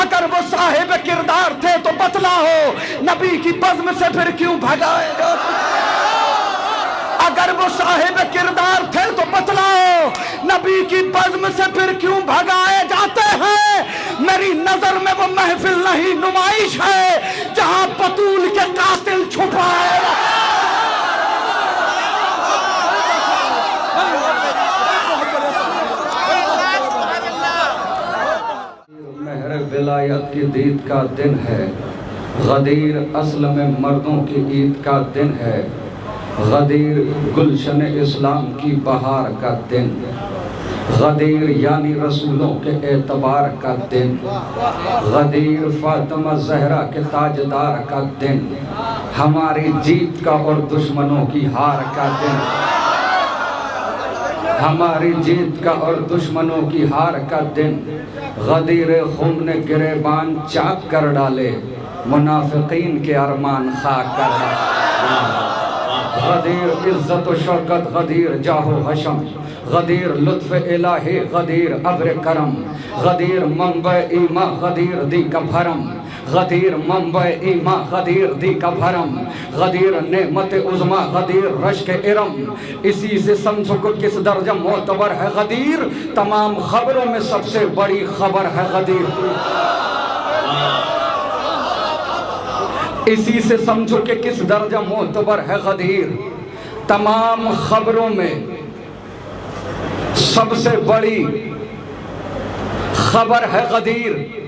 अगर वो साहिब किरदार थे तो बतलाओ, नबी की बज़्म से फिर क्यों भगाएगा? अगर वो साहिब किरदार थे तो बतलाओ, नबी की बज़्म से फिर क्यों भगाए जाते हैं? मेरी नजर में वो महफिल नहीं नुमाइश है जहां बतूल के कातिल छुपाए। मेहर विलायत की दीद का दिन है, गदीर असल में मर्दों की ईद का दिन है, गदीर गुलशन इस्लाम की बहार का दिन, गदीर यानी रसूलों के एतबार का दिन, गदीर फातिमा ज़हरा के ताजदार का दिन, हमारी जीत का और दुश्मनों की हार का दिन, हमारी जीत का और दुश्मनों की हार का दिन। गदीर खून ने गिरेबान चाक कर डाले, मुनाफिकीन के अरमान खाक कर डाले। गदीर इज्जत व शौकत, गदीर जाहो हशम, गदीर लुत्फ इलाही, गदीर अब्र करम, गदीर मंबे ईमा, गदीर दी का भरम, गदीर मंबे ईमा, गदीर दी का भरम, गदीर नेमत उज़मा, गदीर रश्क इरम। इसी से समझो को किस दर्जा मोतबर है गदीर, तमाम खबरों में सबसे बड़ी खबर है गदीर। इसी से समझो कि किस दर्जा मोतबर है गदीर, तमाम खबरों में सबसे बड़ी खबर है गदीर।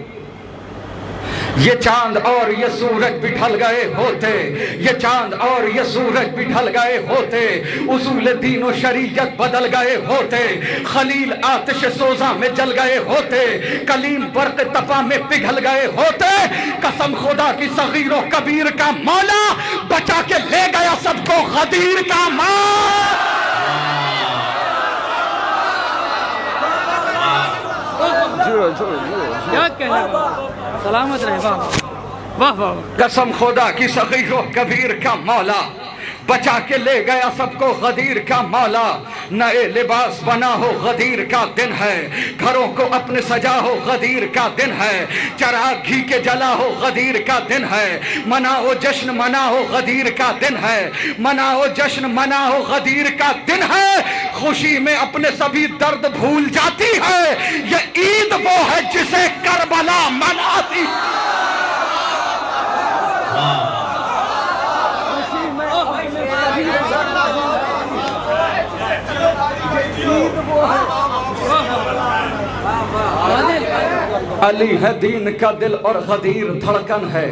ये चांद और ये सूरज भी ढल गए होते, ये चांद और ये सूरज भी ढल गए होते, उसूल दीन और शरीयत बदल गए होते, खलील आतिश सोजा में जल गए होते, कलीम बर्क तपा में पिघल गए होते। कसम खुदा की सगीर और कबीर का मौला बचा के ले गया सबको गदीर का मां। क्या कहना, सलामत रहे। वाह वाह वाह। कसम खुदा की सगीर और कबीर का मौला बचा के ले गया सबको गदीर का मौला। नए लिबास बना हो गदीर का दिन है, घरों को अपने सजा हो गदीर का दिन है, चराग घी के जला हो गदीर का दिन है, मनाओ जश्न मनाओ गदीर का दिन है, मनाओ जश्न मनाओ गदीर का दिन है। खुशी में अपने सभी दर्द भूल जाती है, ये ईद वो है जिसे करबला मनाती। अली है दीन का दिल और गदीर धड़कन है,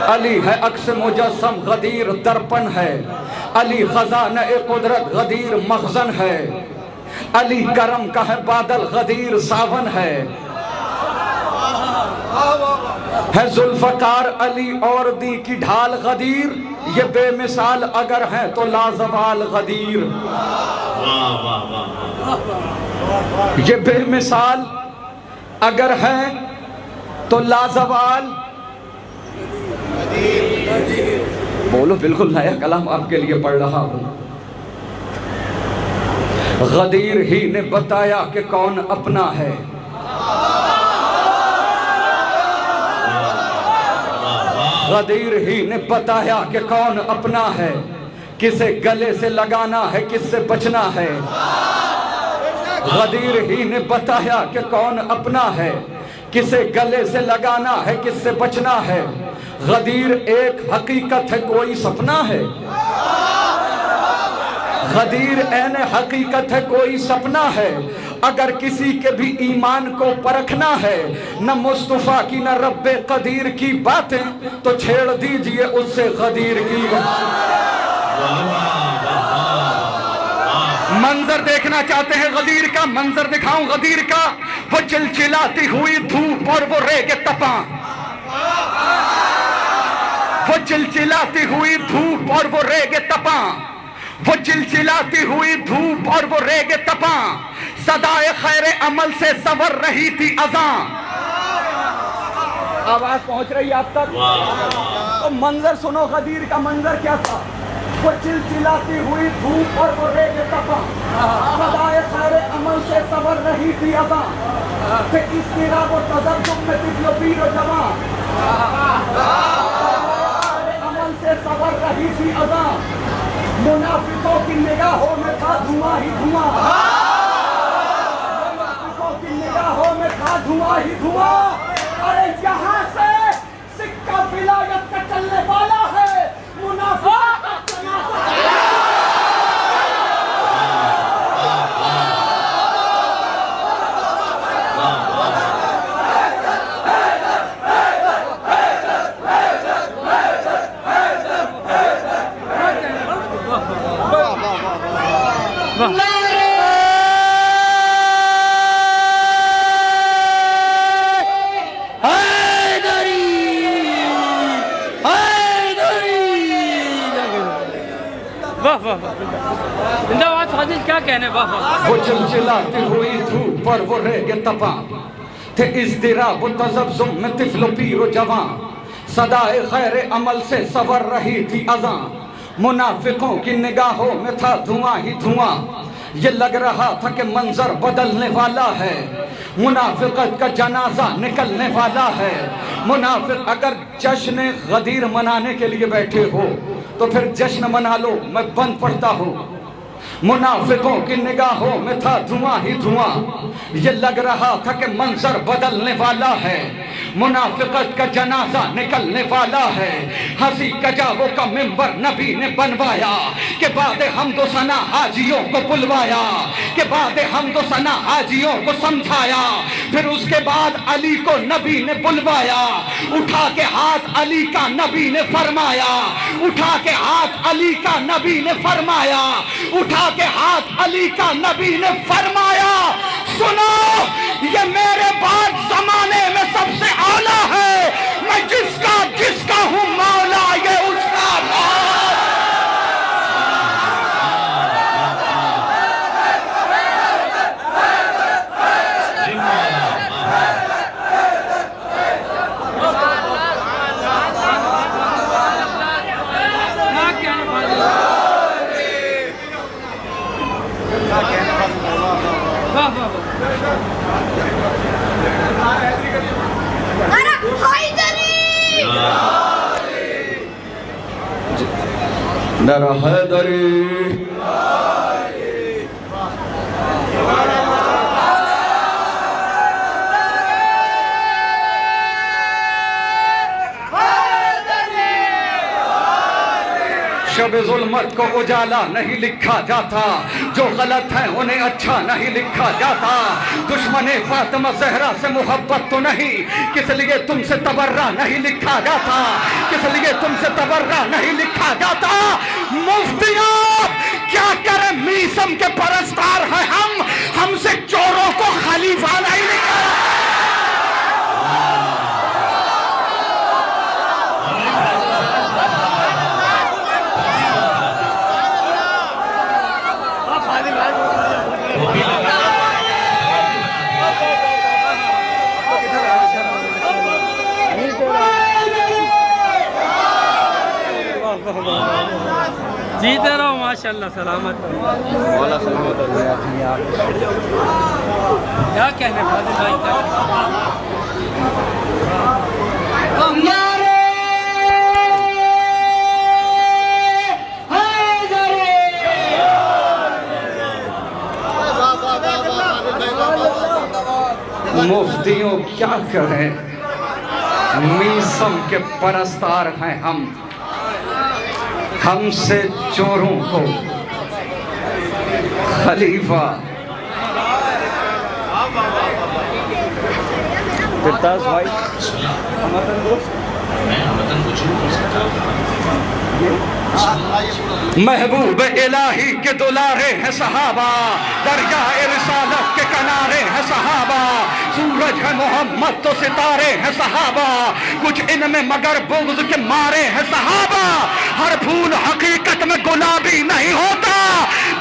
अली है अक्स मुजस्सम गदीर दर्पण है, अली खजाना-ए कुदरत गदीर मखजन है, अली करम का है बादल गदीर सावन है जुल्फकार अली और दी की ढाल गदीर, ये बेमिसाल अगर है तो लाजवाल गदीर, ये बेमिसाल अगर है तो लाजवाल। बोलो, बिल्कुल नया कलाम आपके लिए पढ़ रहा हूं। गदीर ही ने बताया कि कौन अपना है, गदीर ही ने बताया कि कौन अपना है, किसे गले से लगाना है किससे बचना है। गदीर ही ने बताया कि कौन अपना है, किसे गले से लगाना है किससे बचना है। गदीर एक हकीकत है कोई सपना है, गदीर ऐन हकीकत है कोई सपना है। अगर किसी के भी ईमान को परखना है, न मुस्तफा की न रब्बे कदीर की बातें, तो छेड़ दीजिए उससे गदीर की। मंजर देखना चाहते हैं गदीर का, मंजर दिखाऊं गदीर का। वो चिलचिलाती हुई धूप और वो रेगे तपा, वो चिलचिलाती हुई धूप और वो रेगे तपा, वो चिलचिलाती हुई धूप और वो रेगे तपा, सदाए खैरे अमल से सवर रही थी अज़ां। आवाज पहुंच रही है आप तक? तो मंजर सुनो, गदीर का मंजर क्या था। वो चिलचिलाती हुई धूप और वो रेगे तपा, सदाए खैरे अमल से सवर रही थी अज़ां। कि इस तेरा वो तज़ब्ज़ुब में तिफ़्ल पीर और जवान अमल से सवर रही थी अज़ा, मुनाफिकों की निगाहों में था धुआं ही धुआं, मुनाफिकों की निगाहों में था धुआं ही धुआं। अरे यहाँ से सिक्का विलायत का चलने वाला है, मुनाफिक का तनाज़ा। जिंदाबाद फाजिल, क्या कहने। वाह वाह। वो चिलचिलाती हुई धूप पर वो रेगे तपा थे इज़्दिराब व तज़ब्ज़ुम में तिफ़्ल पीर व जवां, सदाए खैर अमल से सवर रही थी अज़ां, मुनाफिकों की निगाहों में था धुआं ही धुआं। ये लग रहा था कि मंजर बदलने वाला है, मुनाफिकत का जनाजा निकलने वाला है। मुनाफिक अगर जश्न गदीर मनाने के लिए बैठे हो तो फिर जश्न मना लो, मैं बंद पढ़ता हूँ। मुनाफिकों की निगाहों में था धुआं ही धुआं, ये लग रहा था कि मंजर बदलने वाला है, मुनाफिकत का जनाजा निकलने वाला है। हंसी कजावों का मिंबर नबी ने बनवाया के बाद हमदो सना हाजियों को बुलवाया, के बाद हमदो सना हाजियों को समझाया। फिर उसके बाद अली को नबी ने बुलवाया, उठा के हाथ अली का नबी ने फरमाया, उठा के हाथ अली का नबी ने फरमाया, उठा के हाथ अली का नबी ने फरमाया, सुनो ये मेरे बाद जमाने में सबसे आला है, मैं जिसका हूँ मौला, ये उसका मौला। नरा हैदरी शब ज़ुल्मत को उजाला नहीं लिखा जाता, जो गलत है उन्हें अच्छा नहीं लिखा जाता। दुश्मने फातिमा ज़हरा से मोहब्बत तो नहीं, किस लिए तुमसे तबर्रा नहीं लिखा जाता, किस लिए तुमसे तबर्रा नहीं लिखा जाता। मुफ्तियों क्या करें, मीसम के परस्तार हैं हम, हमसे चोरों को खलीफा नहीं लिखा। जीते रहो माशाल्लाह, सलामत रहो। क्या कहने फाजिल भाई का। मुफ्तियों क्या करें, मीसम के परस्तार हैं हम, हमसे चोरों को खलीफा। भाई महबूब इलाही के दुलारे हैं सहाबा, दरिया रिसालत के किनारे हैं सहाबा, सूरज है मोहम्मद तो सितारे हैं सहाबा, कुछ इनमें मगर बुग़्ज़ के मारे हैं सहाबा। हर फूल हकीकत में गुलाबी नहीं होता,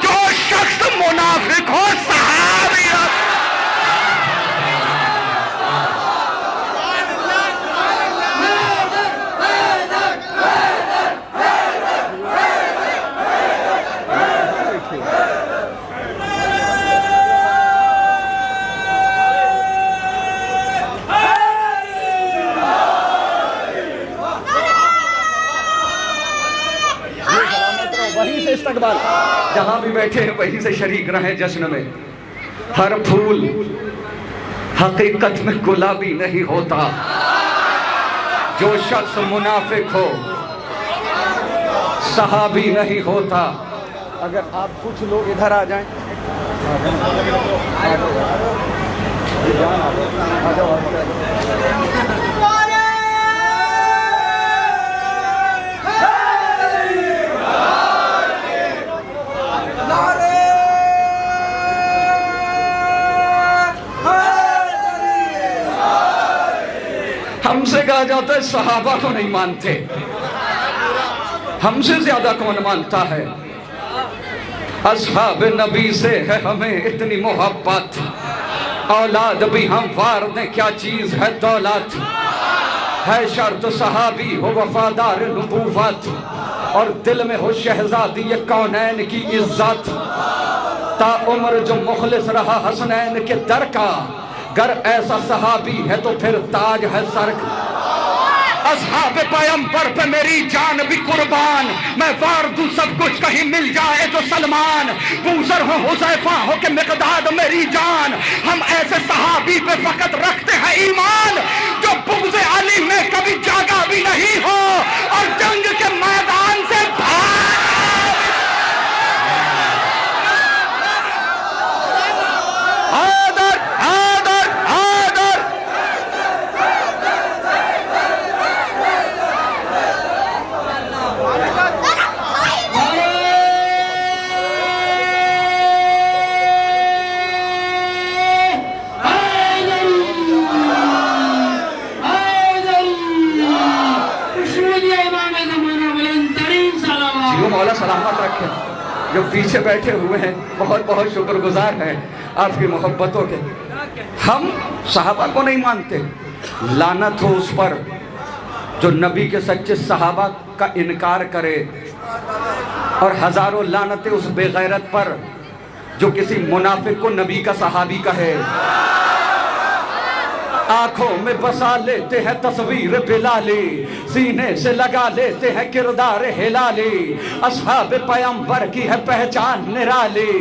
जो शख्स मुनाफिक हो सहाबी। इस्तकबाल। जहां भी बैठे हैं वहीं से शरीक रहें जश्न में। हर फूल हकीकत में गुलाबी नहीं होता। जो शख्स मुनाफिक हो सहाबी नहीं होता। अगर आप कुछ लोग इधर आ जाएं, हमसे कहा जाता है सहाबा को नहीं मानते। हमसे ज्यादा कौन मानता है? असहाब नबी से है हमें इतनी मोहब्बत। औलाद भी हम वार दें क्या चीज है दौलत। है शर्त सहाबी हो वफादार नबूवत। और दिल में हो शहजादी ये कौनैन की इज्जत। ता उम्र जो मुखलिस रहा हसनैन के दर का। गर ऐसा सहाबी है तो फिर ताज है सर का। असहाब पैगंबर पे मेरी जान भी कुर्बान। मैं वार दूं सब कुछ कहीं मिल जाए तो सलमान। बूसर हो हुज़ैफा हो के मिक़दाद मेरी जान। हम ऐसे सहाबी पे फकत रखते हैं ईमान जो बुग़्ज़ अली में कभी जागा भी नहीं हो और जंग के मैदान से मौला सलामत रखे। जो पीछे बैठे हुए हैं बहुत बहुत शुक्रगुजार हैं आपकी मोहब्बतों के। हम सहाबा को नहीं मानते। लानत हो उस पर जो नबी के सच्चे सहाबा का इनकार करे। और हजारों लानतें उस बेगैरत पर जो किसी मुनाफिक को नबी का सहाबी कहे। आंखों में बसा लेते हैं तस्वीर बिलाली। सीने से लगा लेते हैं किरदार हिलाली। असहाब पैगंबर की है पहचान निराली।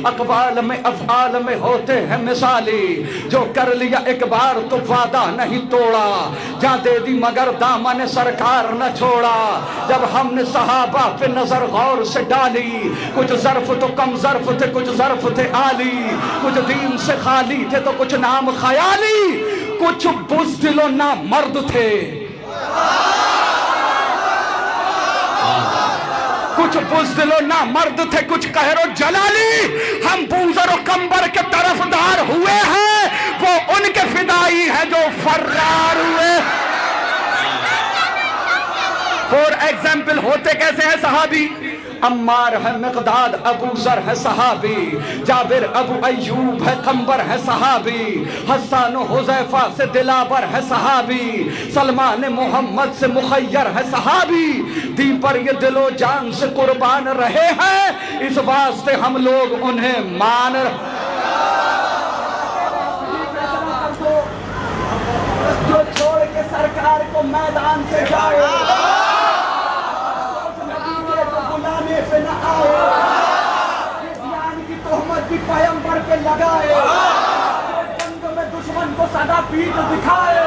अक़वाल में अफ़आल में होते हैं मिसाली। जो कर लिया एक बार तो वादा नहीं तोड़ा। जा दे दी मगर दामन सरकार न छोड़ा। जब हमने सहाबा पे नजर गौर से डाली। कुछ ज़र्फ तो कम ज़र्फ थे कुछ ज़र्फ थे आली। कुछ दीन से खाली थे तो कुछ नाम ख़याली। कुछ बुज़दिलो ना मर्द थे। कुछ बुज़दिलो ना मर्द थे कुछ कहरो जलाली। हम बूज़र और कंबर के तरफदार हुए हैं। वो उनके फिदाई है जो फर्रार हुए। फॉर एग्जाम्पल होते कैसे हैं सहाबी? अम्मार है मिक़दाद अबू ज़र है सहाबी। जाबिर अबू अय्यूब है कंबर है सहाबी। हसन हुज़ैफा से दिलाबर है सहाबी। सलमान मोहम्मद से मुखय्यर है सहाबी। दी पर ये दिलो जान से कुर्बान रहे हैं। इस वास्ते हम लोग उन्हें मान। जो छोड़ के सरकार को मैदान से जाए से न आए। की तोहमत भी पैगंबर पे लगाए। जंग में दुश्मन को सदा पीठ दिखाए।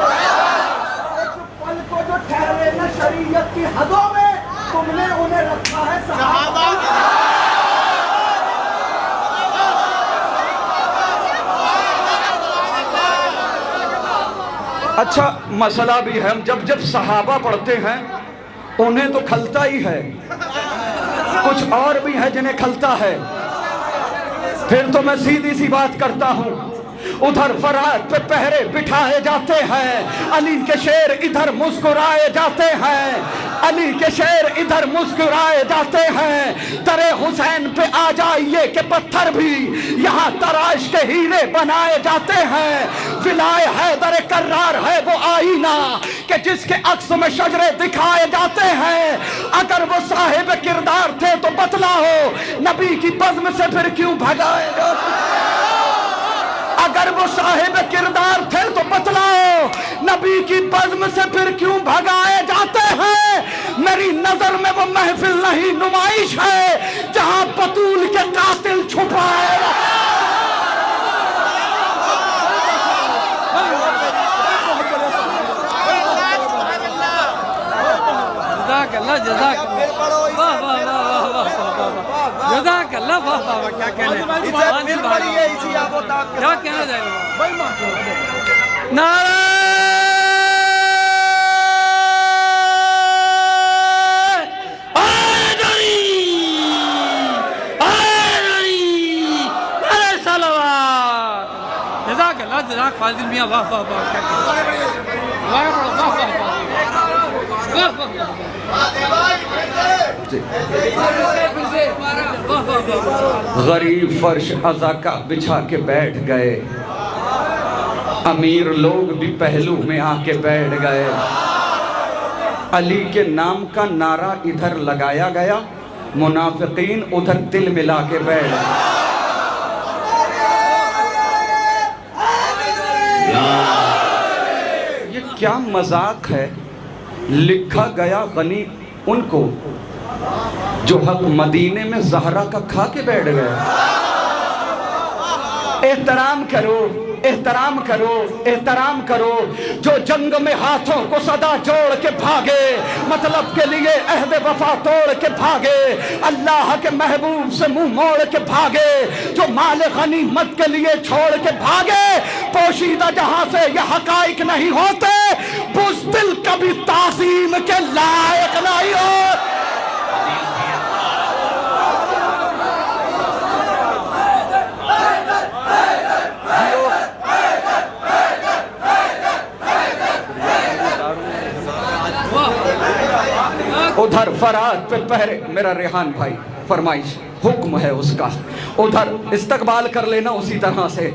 एक पल को जो ठहरे न शरीयत की हदों में तुमने उन्हें रखा है सहाबा। अच्छा मसला भी है। हम जब सहाबा पढ़ते हैं उन्हें तो खलता ही है। कुछ और भी है जिन्हें खलता है। फिर तो मैं सीधी सी बात करता हूं। उधर फरात पे पहरे बिठाए जाते हैं। अली के शेर इधर मुस्कुराए जाते हैं। अली के शेर इधर मुस्कुराए जाते हैं। दरे हुसैन पे आ जाइए के पत्थर भी यहाँ तराश के हीरे बनाए जाते हैं। विलाए हैदर कर्रार है वो आईना कि जिसके अक्स में शजरे दिखाए जाते हैं। अगर वो साहिब किरदार थे तो बतलाओ नबी की बज़्म से फिर क्यों भगाए जाते। अगर वो साहिब किरदार थे तो बतलाओ नबी की बज़्म से फिर क्यों भगाए जाते हैं। मेरी नजर में वो महफिल नहीं नुमाइश है जहां बतूल के कातिल छुपाए। जज़ाकल्लाह जज़ाकल्लाह वाह वाह वाह वाह वाह जज़ाकल्लाह वाह वाह वाह क्या कहने क्या कहना जाएगा। नारा जज़ाकल्लाह जज़ाक फाजिल मियां वाह वाह वाह क्या कहना वाह वाह वाह गरीब फर्श अज़ा का बिछा के बैठ गए, अमीर लोग भी पहलू में आके बैठ गए। अली के नाम का नारा इधर लगाया गया, मुनाफिकीन उधर दिल मिला के बैठ गए। ये क्या मजाक है। लिखा गया गनी उनको जो हक मदीने में ज़हरा का खा के बैठ गए। एहतराम करो, एहतराम करो, एहतराम करो। जो जंग में हाथों को सदा जोड़ के भागे, मतलब के लिए अहद वफा तोड़ के भागे, अल्लाह के महबूब से मुंह मोड़ के भागे, जो माल गनीमत के लिए छोड़ के भागे, पोशीदा जहां से यह हकाइक नहीं होते, बुज़दिल कभी ताज़ीम के लायक नहीं हो। उधर फरात पे पहरे, मेरा रेहान भाई फरमाइश हुक्म है उसका, उधर इस्तकबाल कर लेना उसी तरह से।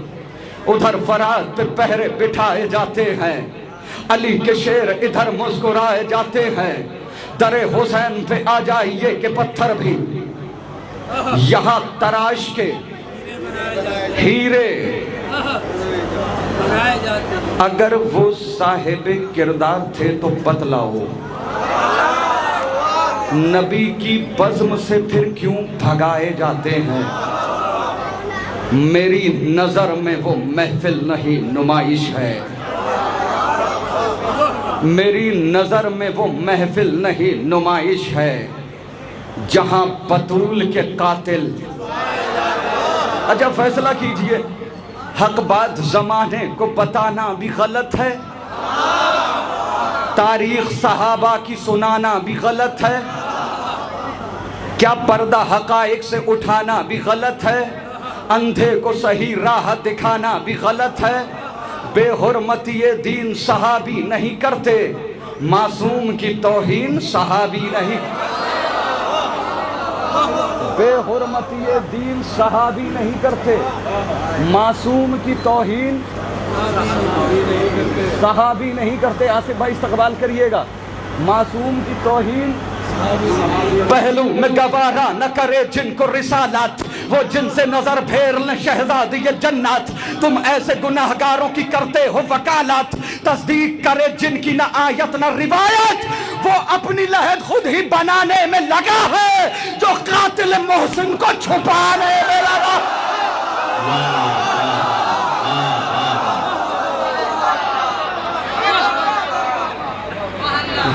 उधर फरात पे पहरे बिठाए जाते हैं, अली के शेर इधर मुस्कुराए जाते हैं। दरे हुसैन पे आ जाइए के पत्थर भी यहाँ तराश के हीरे, अगर वो साहिब किरदार थे तो बतलाओ, नबी की बज़्म से फिर क्यों भगाए जाते हैं। मेरी नजर में वो महफिल नहीं नुमाइश है, मेरी नजर में वो महफिल नहीं नुमाइश है जहां बतूल के कातिल। अच्छा फैसला कीजिए, हक बात जमाने को बताना भी गलत है, तारीख सहाबा की सुनाना भी गलत है, क्या पर्दा हकाइक से उठाना भी गलत है, अंधे को सही राह दिखाना भी गलत है। बेहुरमती दीन सहाबी नहीं करते, मासूम की तौहीन सहाबी नहीं। बेहुरमती दीन सहाबी नहीं करते, मासूम की तौहीन सहाबी नहीं करते। आसिफ भाई इस्तकबाल करिएगा। मासूम की तौहीन पहलू में गवारा न करे जिनको रिसालत, वो जिनसे नजर फेर न शहजादी ये जन्नत। तुम ऐसे गुनाहगारों की करते हो वकालत, तस्दीक करे जिनकी न आयत न रिवायत, वो अपनी लहद खुद ही बनाने में लगा है, जो कातिल मोहसिन को छुपाने में लगा।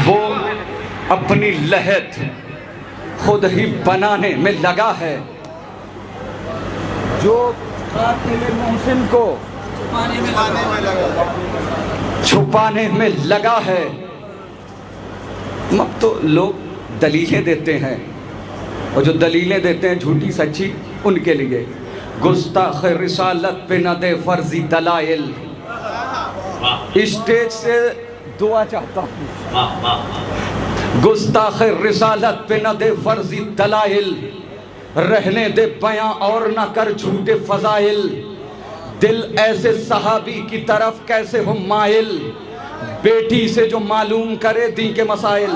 वो अपनी लहद खुद ही बनाने में लगा है, जो कातिल मोहसिन को छुपाने में लगा है। अब तो लोग दलीलें देते हैं, और जो दलीलें देते हैं झूठी सच्ची उनके लिए। गुस्ताख रिसालत पे न दे फर्जी दलाइल, स्टेज से दुआ चाहता हूँ। गुस्ताख रिसालत पे न दे फर्जी दलाइल, रहने दे बयां और न कर झूठे फजाइल। दिल ऐसे सहाबी की तरफ कैसे हो माइल, बेटी से जो मालूम करे दी के मसाइल।